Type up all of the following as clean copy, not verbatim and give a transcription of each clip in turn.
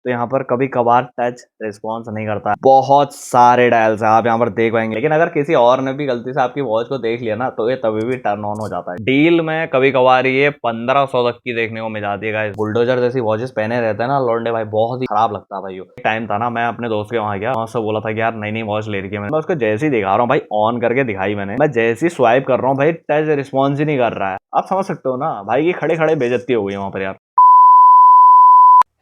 तो यहाँ पर कभी कभार टच रिस्पॉन्स नहीं करता। बहुत सारे डायल्स हैं, आप यहाँ पर देख पाएंगे। लेकिन अगर किसी और ने भी गलती से आपकी वॉच को देख लिया ना, तो ये तभी भी टर्न ऑन हो जाता है। डील में कभी कभार ये 1500 तक की देखने को मिल जाती है गाइस। बुलडोजर जैसी वॉचेस पहने रहते हैं ना लौंडे भाई, बहुत ही खराब लगता है भाई। टाइम था ना, मैं अपने दोस्त के वहां गया, वहां से बोला था कि यार नई नई वॉच ले रही है। मैं उसको जैसे ही दिखा रहा हूँ भाई, ऑन करके दिखाई मैंने, मैं जैसे ही स्वाइप कर रहा हूँ भाई, टच रिस्पॉन्स ही नहीं कर रहा है। आप समझ सकते हो ना भाई की खड़े खड़े बेइज्जती हो गई वहां पर यार।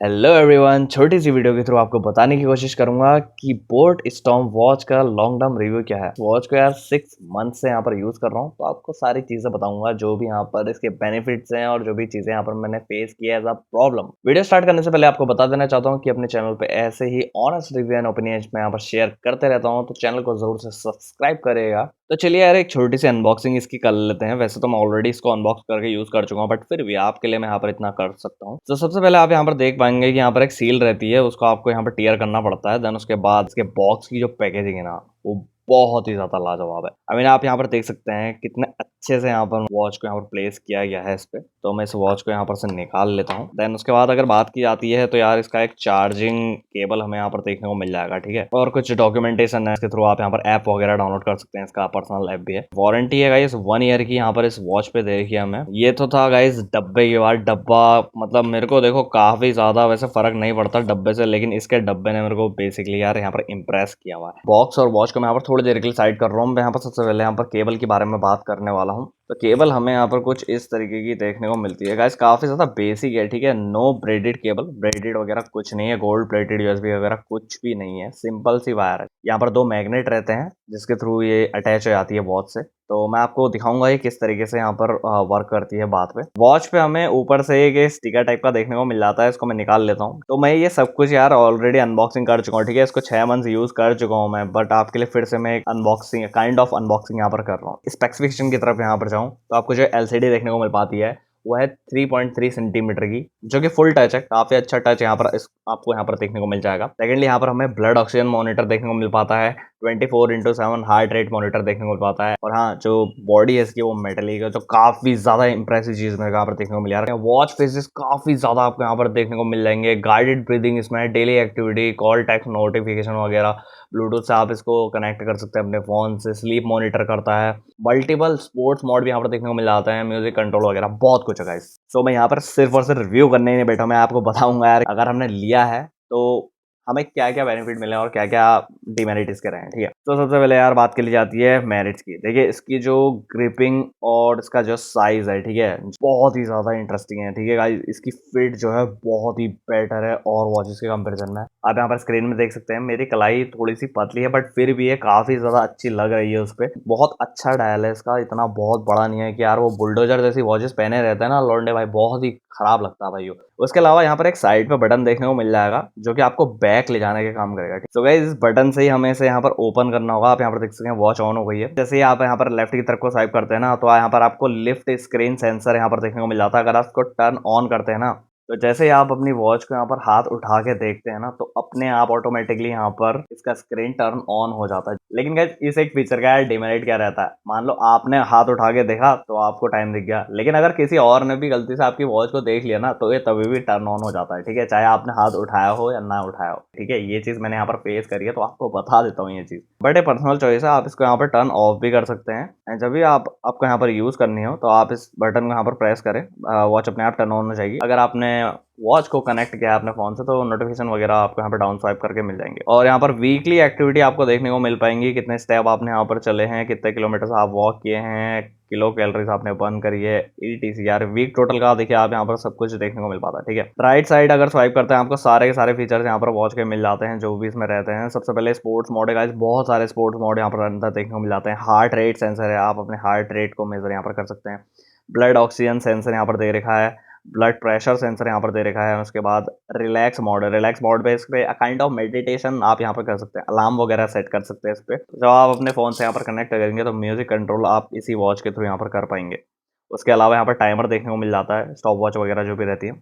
हेलो एवरीवन, छोटी सी वीडियो के थ्रू आपको बताने की कोशिश करूंगा कि बोट स्टॉर्म वॉच का लॉन्ग टर्म रिव्यू क्या है। वॉच को यार 6 मंथ से यहाँ पर यूज कर रहा हूँ, तो आपको सारी चीजें बताऊंगा जो भी यहाँ पर इसके बेनिफिट्स हैं और जो भी चीजें यहाँ पर मैंने फेस किया as a problem. Video start करने से पहले आपको बता देना चाहता हूँ कि अपने चैनल पे ऐसे ही ऑनेस्ट रिव्यू एंड ओपिनियन मैं यहाँ पर शेयर करते रहता हूँ, तो चैनल को जरूर से सब्सक्राइब करेगा। तो चलिए यार, एक छोटी सी अनबॉक्सिंग इसकी कर लेते हैं। वैसे तो मैं ऑलरेडी इसको अनबॉक्स करके यूज कर चुका हूँ, बट फिर भी आपके लिए मैं यहाँ पर इतना कर सकता हूँ। तो सबसे पहले आप यहाँ पर देख पाएंगे कि यहाँ पर एक सील रहती है, उसको आपको यहाँ पर टीयर करना पड़ता है। देन उसके बाद इसके बॉक्स की जो पैकेजिंग है ना, वो बहुत ही ज्यादा लाजवाब है। आई मीन आप यहाँ पर देख सकते हैं कितने अच्छे से यहाँ पर वॉच को यहाँ पर प्लेस किया गया है इस पे। तो मैं इस वॉच को यहाँ पर से निकाल लेता हूँ। देन उसके बाद अगर बात की जाती है तो यार इसका एक चार्जिंग केबल हमें यहाँ पर देखने को मिल जाएगा, ठीक है। और कुछ डॉक्यूमेंटेशन है, इसके थ्रू आप यहाँ पर ऐप वगैरह डाउनलोड कर सकते हैं। इसका पर्सनल ऐप भी है। वारंटी है गाइस 1 ईयर की यहाँ पर इस वॉच पे दे रखी है हमें। ये तो था गाइस डब्बे के बाद। डब्बा मतलब मेरे को देखो काफी ज्यादा वैसे फर्क नहीं पड़ता डब्बे से, लेकिन इसके डब्बे ने मेरे को बेसिकली यार यहाँ पर इम्प्रेस किया हुआ है। बॉक्स और वॉच को मैं यहाँ पर थोड़ी देर के लिए साइड कर रहा हूँ। मैं यहाँ पर सबसे पहले यहाँ पर केबल के बारे में बात करने वाला हूँ। तो केबल हमें यहाँ पर कुछ इस तरीके की देखने को मिलती है गाइस, काफी ज्यादा बेसिक है, ठीक है। नो ब्रेडेड केबल, ब्रेडेड वगैरह कुछ नहीं है, गोल्ड प्लेटेड यूएसबी वगैरह कुछ भी नहीं है, सिंपल सी वायर है। यहाँ पर 2 मैग्नेट रहते हैं जिसके थ्रू ये अटैच हो जाती है वॉच से। तो मैं आपको दिखाऊंगा ये किस तरीके से यहाँ पर वर्क करती है बात पे। वॉच पे हमें ऊपर से एक स्टिकर टाइप का देखने को मिल जाता है, इसको मैं निकाल लेता हूँ। तो मैं ये सब कुछ यार ऑलरेडी अनबॉक्सिंग कर चुका हूँ, ठीक है। इसको 6 मंथ यूज कर चुका हूँ मैं, बट आपके लिए फिर से मैं एक अनबॉक्सिंग काइंड ऑफ अनबॉक्सिंग यहाँ पर कर रहा हूँ। स्पेसिफिकेशन की तरफ यहाँ पर जाऊँ तो आपको जो एलसीडी देखने को मिल पाती है वो है 3.3 सेंटीमीटर की, जो कि फुल टच है। काफी अच्छा टच यहाँ पर आपको यहाँ पर देखने को मिल जाएगा। सेकेंडली यहाँ पर हमें ब्लड ऑक्सीजन मॉनिटर देखने को मिल पाता है। 24/7 हार्ट रेट मॉनिटर देखने को मिल पाता है। और हाँ, जो बॉडी है इसकी वो मेटलिक है, जो काफी ज्यादा इंप्रेसिव चीज मेरे को यहाँ पर देखने को मिल रहा है। वॉच फेसेस काफी ज्यादा आपको यहाँ पर देखने को मिल जाएंगे। गाइडेड ब्रीदिंग इसमें, daily activity, call, text notification वगैरह। ब्लूटूथ से आप इसको कनेक्ट कर सकते हैं अपने फोन से। स्लीप मॉनिटर करता है। मल्टीपल स्पोर्ट्स मोड भी यहाँ पर देखने को मिल जाते हैं, म्यूजिक कंट्रोल वगैरह बहुत कुछ है गाइस। सो मैं यहाँ पर सिर्फ और सिर्फ रिव्यू करने ही नहीं बैठा, मैं आपको बताऊंगा यार अगर हमने लिया है तो हमें क्या क्या बेनिफिट मिले और क्या क्या डिमेरिट इसके रहे हैं, ठीक है। तो सबसे पहले यार बात की जाती है मेरिट्स की। देखिए इसकी जो ग्रिपिंग और इसका जो साइज है, ठीक है, बहुत ही ज्यादा इंटरेस्टिंग है, ठीक है गाइस। इसकी फिट जो है बहुत ही बेटर है और वॉचेस के कंपेरिजन में। आप यहाँ पर स्क्रीन में देख सकते हैं मेरी कलाई थोड़ी सी पतली है, बट फिर भी ये काफी ज्यादा अच्छी लग रही है उस पर। बहुत अच्छा डायल है इसका, इतना बहुत बड़ा नहीं है कि यार वो बुलडोजर जैसी वॉचेस पहने रहते हैं ना लौंडे भाई, बहुत ही खराब लगता है भाई। उसके अलावा यहाँ पर एक साइड पे बटन देखने को मिल जाएगा जो कि आपको बैक ले जाने के काम करेगा। तो गाइस इस बटन से ही हमें इसे यहाँ पर ओपन करना होगा। आप यहाँ पर देख सकते हैं वॉच ऑन हो गई है। जैसे ही आप यहाँ पर लेफ्ट की तरफ को स्वाइप करते हैं ना, तो यहाँ पर आपको लिफ्ट स्क्रीन सेंसर यहाँ पर देखने को मिल जाता है। अगर आप इसको टर्न ऑन करते हैं ना, तो जैसे ही आप अपनी वॉच को यहाँ पर हाथ उठा के देखते हैं ना, तो अपने आप ऑटोमेटिकली यहाँ पर इसका स्क्रीन टर्न ऑन हो जाता है। लेकिन गाइस इस एक फीचर का यार डिमेरिट क्या रहता है, मान लो आपने हाथ उठा के देखा तो आपको टाइम दिख गया, लेकिन अगर किसी और ने भी गलती से आपकी वॉच को देख लिया ना, तो ये तभी भी टर्न ऑन हो जाता है, ठीक है, चाहे आपने हाथ उठाया हो या ना उठाया हो, ठीक है। ये चीज मैंने यहाँ पर फेस करी है, तो आपको बता देता हूँ ये चीज। बट ये पर्सनल चॉइस है, आप इसको यहाँ पर टर्न ऑफ भी कर सकते हैं। एंड जब भी आपको यहाँ पर यूज करनी हो तो आप इस बटन को यहाँ पर प्रेस करें, वॉच अपने आप टर्न ऑन हो जाएगी। अगर आपने वॉच को कनेक्ट किया है अपने फोन से तो नोटिफिकेशन वगैरह आपको यहाँ पर डाउन स्वाइप करके मिल जाएंगे। और यहाँ पर वीकली एक्टिविटी आपको देखने को मिल पाएंगी, कितने स्टेप आपने यहाँ पर चले हैं, कितने किलोमीटर आप वॉक किए हैं, किलो कैलोरीज आपने बर्न करी है, ईटीसी। यार वीक टोटल का देखिए आप यहाँ पर सब कुछ देखने को मिल पाता है, ठीक है। राइट साइड अगर स्वाइप करते हैं आपको सारे के सारे फीचर्स यहाँ पर वॉच के मिल जाते हैं जो भी इसमें रहते हैं। सबसे पहले स्पोर्ट्स मोड है गाइस, बहुत सारे स्पोर्ट्स मोड यहाँ पर अंदर देखने को मिल जाते हैं। हार्ट रेट सेंसर है, आप अपने हार्ट रेट को मेजर यहाँ पर कर सकते हैं। ब्लड ऑक्सीजन सेंसर यहाँ पर दे रखा है। ब्लड प्रेशर सेंसर यहाँ पर दे रखा है। उसके बाद रिलैक्स मोड है, रिलैक्स मोड पे इस पे काइंड ऑफ मेडिटेशन आप यहाँ पर कर सकते हैं। अलार्म वगैरह सेट कर सकते हैं इस पे। जब आप अपने फोन से यहाँ पर कनेक्ट करेंगे तो म्यूजिक कंट्रोल आप इसी वॉच के थ्रू यहाँ पर कर पाएंगे। उसके अलावा यहाँ पर टाइमर देखने को मिल जाता है, स्टॉप वॉच वगैरह जो भी रहती है।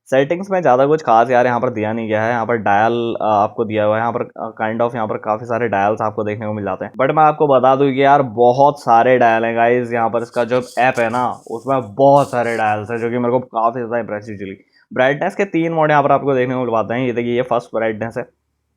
सेटिंग्स में ज़्यादा कुछ खास यार यहाँ पर दिया नहीं गया है। यहाँ पर डायल आपको दिया हुआ है, यहाँ पर काइंड ऑफ यहाँ पर काफ़ी सारे डायल्स आपको देखने को मिल जाते हैं। बट मैं आपको बता दूं कि यार बहुत सारे डायल हैं गाइज। यहाँ पर इसका जो ऐप है ना, उसमें बहुत सारे डायल्स हैं जो कि मेरे को काफ़ी ज़्यादा इंप्रेसिव चली। ब्राइटनेस के 3 मोड यहाँ पर आपको देखने को मिल पाते हैं। ये देखिए, ये फर्स्ट ब्राइटनेस है,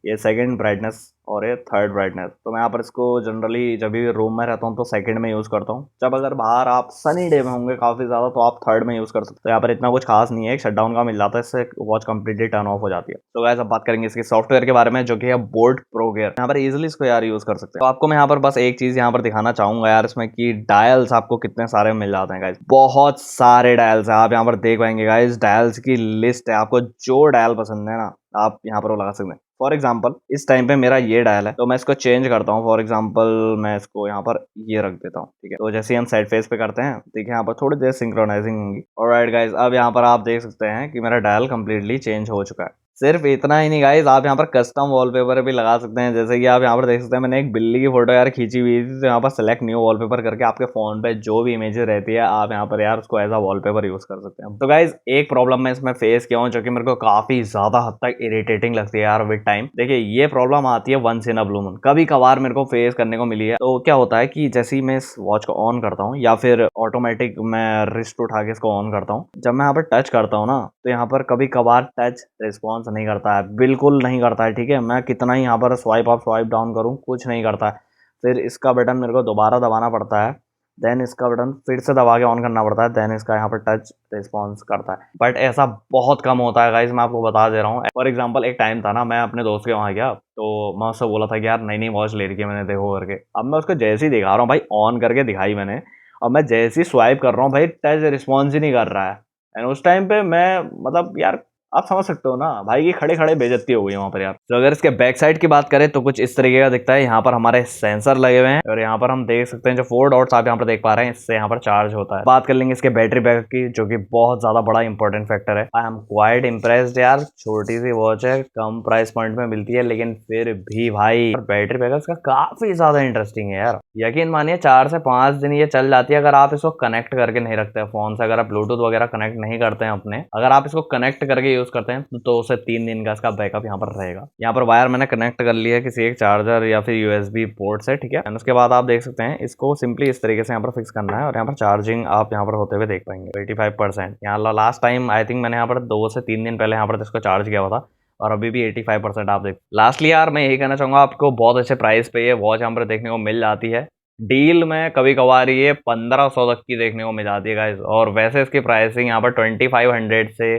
ये सेकंड ब्राइटनेस और ये थर्ड ब्राइटनेस। तो मैं यहाँ पर इसको जनरली जब भी रूम में रहता हूँ तो सेकंड में यूज़ करता हूँ। जब अगर बाहर आप सनी डे में होंगे काफ़ी ज़्यादा तो आप थर्ड में यूज़ कर सकते हो। तो यहाँ पर इतना कुछ खास नहीं है, एक शटडाउन का मिल जाता है, इससे वॉच कंप्लीटली टर्न ऑफ हो जाती है। तो गाइस अब बात करेंगे इसके सॉफ्टवेयर के बारे में, जो कि है बोट प्रो गियर। यहाँ पर इजिली इसको यार यूज़ कर सकते हैं। तो आपको मैं यहाँ पर बस एक चीज़ यहाँ पर दिखाना चाहूँगा यार इसमें, कि डायल्स आपको कितने सारे मिल जाते हैं गाइस। बहुत सारे डायल्स है, आप यहाँ पर देख पाएंगे गाइस, डायल्स की लिस्ट है। आपको जो डायल पसंद है ना, आप यहाँ पर वो लगा सकते हैं। फॉर एग्जाम्पल इस टाइम पे मेरा ये डायल है, तो मैं इसको चेंज करता हूँ। फॉर एग्जाम्पल मैं इसको यहाँ पर ये रख देता हूँ, ठीक है। तो जैसे ही हम साइड फेस पे करते हैं, देखिए यहाँ पर थोड़ी देर सिंक्रोनाइजिंग होंगी। ऑलराइट गाइस, अब यहाँ पर आप देख सकते हैं कि मेरा डायल कंप्लीटली चेंज हो चुका है। सिर्फ इतना ही नहीं गाइस, आप यहाँ पर कस्टम वॉलपेपर भी लगा सकते हैं। जैसे कि आप यहाँ पर देख सकते हैं, मैंने एक बिल्ली की फोटो यार खींची हुई थी, तो यहाँ पर सेलेक्ट न्यू वॉलपेपर करके आपके फोन पे जो भी इमेजेस रहती है, आप यहाँ पर यार उसको एज अ वॉलपेपर यूज कर सकते हैं। तो गाइस एक प्रॉब्लम मैं इसमें फेस किया हूँ, जो कि मेरे को काफी ज्यादा हद तक इरिटेटिंग लगती है यार विद टाइम। देखिए ये प्रॉब्लम आती है once in a blue moon, कभी कभार मेरे को फेस करने को मिली है। तो क्या होता है कि जैसे ही मैं इस वॉच को ऑन करता हूँ, या फिर ऑटोमेटिक मैं रिस्ट उठा के इसको ऑन करता हूँ, जब मैं यहाँ पर टच करता हूँ ना, तो यहाँ पर कभी कभार टच रिस्पॉन्स नहीं करता है, बिल्कुल नहीं करता है, ठीक है। मैं कितना ही यहाँ पर स्वाइप अप स्वाइप डाउन करूँ, कुछ नहीं करता है। फिर इसका बटन मेरे को दोबारा दबाना पड़ता है, देन इसका बटन फिर से दबा के ऑन करना पड़ता है, देन इसका यहाँ पर टच रिस्पॉन्स करता है। बट ऐसा बहुत कम होता है गाइज, मैं आपको बता दे रहा हूँ। फॉर एग्जाम्पल एक टाइम था ना, मैं अपने दोस्त के वहाँ गया, तो मैं उससे बोला था कि यार नई नई वॉच ले रही है मैंने, देखो करके। अब मैं उसको जैसे ही दिखा रहा हूँ भाई, ऑन करके दिखाई मैंने, और मैं जैसे ही स्वाइप कर रहा हूँ भाई, टच रिस्पॉन्स ही नहीं कर रहा है। एंड उस टाइम पे मैं, मतलब यार आप समझ सकते हो ना भाई, की खड़े खड़े बेइज्जती हो गई वहाँ पर यार। तो अगर इसके बैक साइड की बात करें तो कुछ इस तरीके का दिखता है। यहाँ पर हमारे सेंसर लगे हुए हैं, और यहाँ पर हम देख सकते हैं जो 4 डॉट्स आप यहाँ पर देख पा रहे हैं, इससे यहाँ पर चार्ज होता है। बात कर लेंगे इसके बैटरी बैकअप की, जो कि बहुत ज्यादा बड़ा इंपॉर्टेंट फैक्टर है। आई एम क्वाइट इम्प्रेस्ड यार, छोटी सी वॉच है, कम प्राइस पॉइंट में मिलती है, लेकिन फिर भी भाई बैटरी बैकअप इसका काफी ज्यादा इंटरेस्टिंग है यार। यकीन मानिए 4 से 5 दिन ये चल जाती है, अगर आप इसको कनेक्ट करके नहीं रखते हैं फोन से, अगर आप ब्लूटूथ वगैरह कनेक्ट नहीं करते हैं अपने, अगर आप इसको कनेक्ट करके यूज करते हैं तो उसे 3 दिन का इसका बैकअप यहाँ पर रहेगा। यहाँ पर वायर मैंने कनेक्ट कर लिया है किसी एक चार्जर या फिर यूएसबी पोर्ट से, ठीक है। उसके बाद आप देख सकते हैं इसको सिंपली इस तरीके से यहाँ पर फिक्स करना है, और यहाँ पर चार्जिंग आप यहाँ पर होते हुए देख पाएंगे 85%। यहाँ लास्ट टाइम आई थिंक मैंने यहाँ पर 2 से 3 दिन पहले यहाँ पर इसको चार्ज किया हुआ था, और अभी भी 85% आप देख। लास्टली यार मैं यही कहना चाहूंगा, आपको बहुत अच्छे प्राइस पे ये वॉच यहाँ पर देखने को मिल जाती है। डील में कभी कभार ये 1500 तक की देखने को मिल जाती है गाइस, और वैसे इसकी प्राइसिंग यहाँ पर 2500 से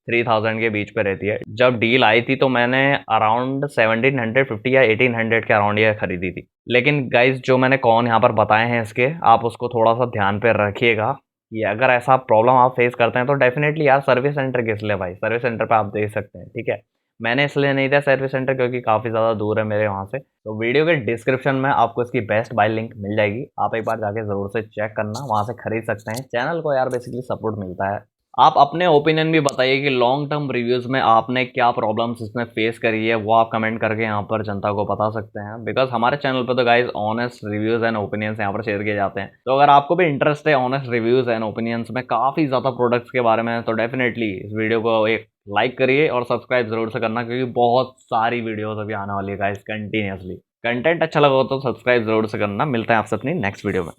3000 के बीच पे रहती है। जब डील आई थी तो मैंने अराउंड 1750 या 1800 के अराउंड ये खरीदी थी। लेकिन गाइज जो मैंने कौन यहाँ पर बताए हैं इसके, आप उसको थोड़ा सा ध्यान पे रखिएगा, कि अगर ऐसा प्रॉब्लम आप फेस करते हैं तो डेफिनेटली यार सर्विस सेंटर किस लिए भाई, सर्विस सेंटर पे आप देख सकते हैं, ठीक है। मैंने इसलिए नहीं दिया सर्विस सेंटर क्योंकि काफ़ी ज़्यादा दूर है मेरे वहाँ से। तो वीडियो के डिस्क्रिप्शन में आपको इसकी बेस्ट बाय लिंक मिल जाएगी, आप एक बार जाके ज़रूर से चेक करना, वहाँ से खरीद सकते हैं। चैनल को यार बेसिकली सपोर्ट मिलता है। आप अपने ओपिनियन भी बताइए कि लॉन्ग टर्म रिव्यूज़ में आपने क्या प्रॉब्लम्स इसमें फेस करी है, वो आप कमेंट करके यहाँ पर जनता को बता सकते हैं। बिकॉज हमारे चैनल पर तो guys honest reviews and opinions यहाँ पर शेयर किए जाते हैं। तो अगर आपको भी इंटरेस्ट है ऑनेस्ट रिव्यूज़ एंड ओपिनियंस में काफ़ी ज़्यादा प्रोडक्ट्स के बारे में, तो डेफिनेटली इस वीडियो को एक लाइक करिए और सब्सक्राइब जरूर से करना, क्योंकि बहुत सारी वीडियोस अभी आने वाली है गाइस कंटिन्यूअसली। कंटेंट अच्छा लगा हो तो सब्सक्राइब जरूर से करना। मिलते हैं आपसे अपनी नेक्स्ट वीडियो में।